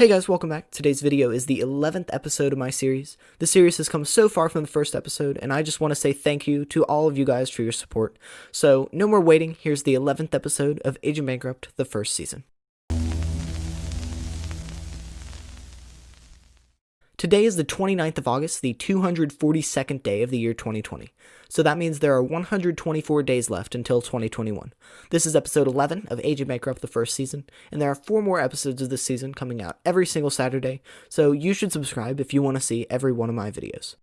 Hey guys, welcome back. Today's video is the 11th episode of my series. The series has come so far from the first episode, and I just want to say thank you to all of you guys for your support. So, no more waiting, here's the 11th episode of Agent Bankrupt, the first season. Today is the 29th of August, the 242nd day of the year 2020. So that means there are 124 days left until 2021. This is episode 11 of Agent Bankrupt, the first season, and there are 4 more episodes of this season coming out every single Saturday, so you should subscribe if you want to see every one of my videos.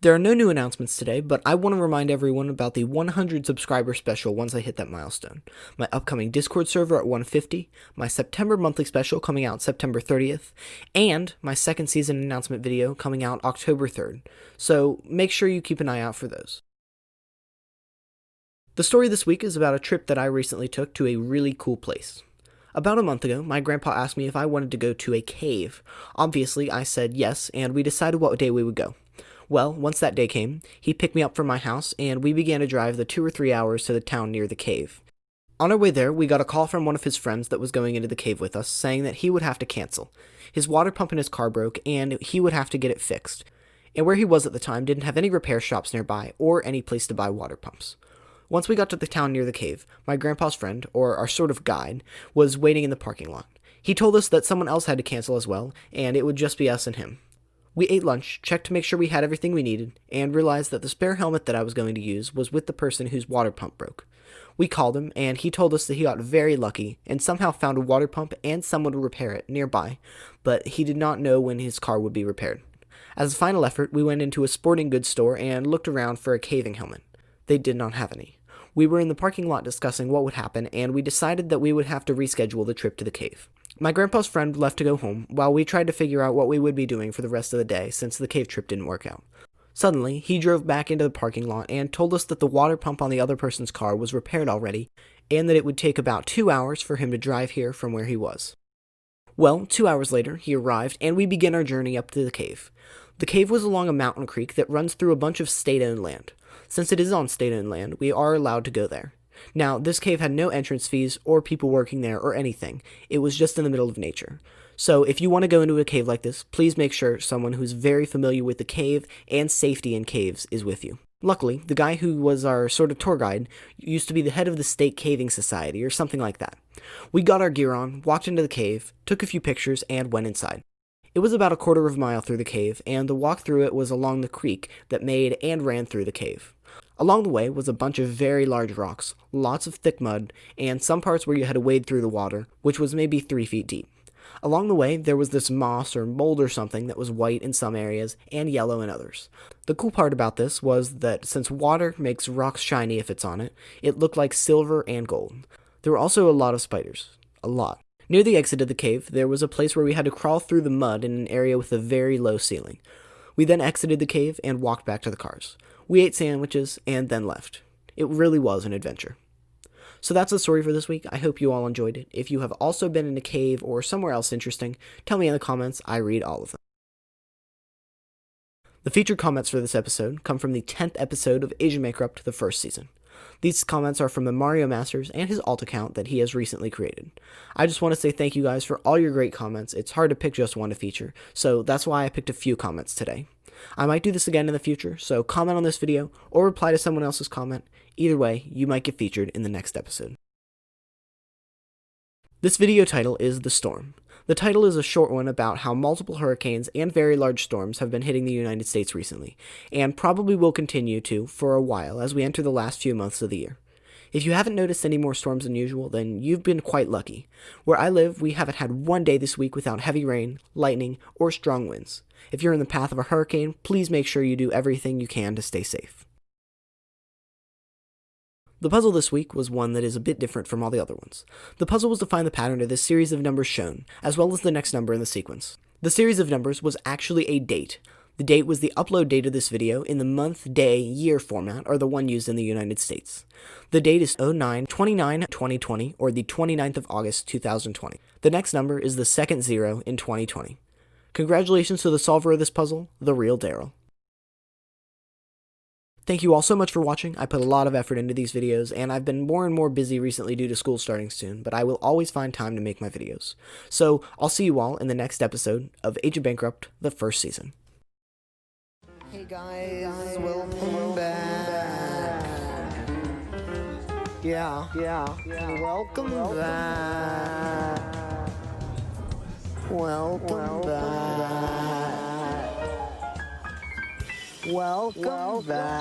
There are no new announcements today, but I want to remind everyone about the 100 subscriber special once I hit that milestone, my upcoming Discord server at 150, my September monthly special coming out September 30th, and my second season announcement video coming out October 3rd, so make sure you keep an eye out for those. The story this week is about a trip that I recently took to a really cool place. About a month ago, my grandpa asked me if I wanted to go to a cave. Obviously, I said yes, and we decided what day we would go. Well, once that day came, he picked me up from my house, and we began to drive the 2 or 3 hours to the town near the cave. On our way there, we got a call from one of his friends that was going into the cave with us, saying that he would have to cancel. His water pump in his car broke, and he would have to get it fixed. And where he was at the time didn't have any repair shops nearby, or any place to buy water pumps. Once we got to the town near the cave, my grandpa's friend, or our sort of guide, was waiting in the parking lot. He told us that someone else had to cancel as well, and it would just be us and him. We ate lunch, checked to make sure we had everything we needed, and realized that the spare helmet that I was going to use was with the person whose water pump broke. We called him, and he told us that he got very lucky and somehow found a water pump and someone to repair it nearby, but he did not know when his car would be repaired. As a final effort, we went into a sporting goods store and looked around for a caving helmet. They did not have any. We were in the parking lot discussing what would happen, and we decided that we would have to reschedule the trip to the cave. My grandpa's friend left to go home, while we tried to figure out what we would be doing for the rest of the day since the cave trip didn't work out. Suddenly, he drove back into the parking lot and told us that the water pump on the other person's car was repaired already, and that it would take about 2 hours for him to drive here from where he was. Well, 2 hours later, he arrived, and we began our journey up to the cave. The cave was along a mountain creek that runs through a bunch of state-owned land. Since it is on state-owned land, we are allowed to go there. Now, this cave had no entrance fees or people working there or anything. It was just in the middle of nature. So if you want to go into a cave like this, please make sure someone who's very familiar with the cave and safety in caves is with you. Luckily, the guy who was our sort of tour guide used to be the head of the state caving society or something like that. We got our gear on, walked into the cave, took a few pictures, and went inside. It was about a quarter of a mile through the cave, and the walk through it was along the creek that made and ran through the cave. Along the way was a bunch of very large rocks, lots of thick mud, and some parts where you had to wade through the water, which was maybe 3 feet deep. Along the way, there was this moss or mold or something that was white in some areas and yellow in others. The cool part about this was that since water makes rocks shiny if it's on it, it looked like silver and gold. There were also a lot of spiders. A lot. Near the exit of the cave, there was a place where we had to crawl through the mud in an area with a very low ceiling. We then exited the cave and walked back to the cars. We ate sandwiches and then left. It really was an adventure. So that's the story for this week. I hope you all enjoyed it. If you have also been in a cave or somewhere else interesting, tell me in the comments. I read all of them. The featured comments for this episode come from the 10th episode of Agent Bankrupt, the first season. These comments are from the Mario Masters and his alt account that he has recently created. I just want to say thank you guys for all your great comments. It's hard to pick just one to feature, so that's why I picked a few comments today. I might do this again in the future, so comment on this video or reply to someone else's comment. Either way, you might get featured in the next episode. This video title is The Storm. The title is a short one about how multiple hurricanes and very large storms have been hitting the United States recently, and probably will continue to for a while as we enter the last few months of the year. If you haven't noticed any more storms than usual, then you've been quite lucky. Where I live, we haven't had one day this week without heavy rain, lightning, or strong winds. If you're in the path of a hurricane, please make sure you do everything you can to stay safe. The puzzle this week was one that is a bit different from all the other ones. The puzzle was to find the pattern of this series of numbers shown, as well as the next number in the sequence. The series of numbers was actually a date. The date was the upload date of this video in the month, day, year format, or the one used in the United States. The date is 09/29/2020, or the 29th of August 2020. The next number is the second 0 in 2020. Congratulations to the solver of this puzzle, the real Daryl. Thank you all so much for watching. I put a lot of effort into these videos, and I've been more and more busy recently due to school starting soon, but I will always find time to make my videos. So, I'll see you all in the next episode of Agent Bankrupt, the first season. Hey guys, welcome back. Yeah, welcome back. Welcome back. Welcome back.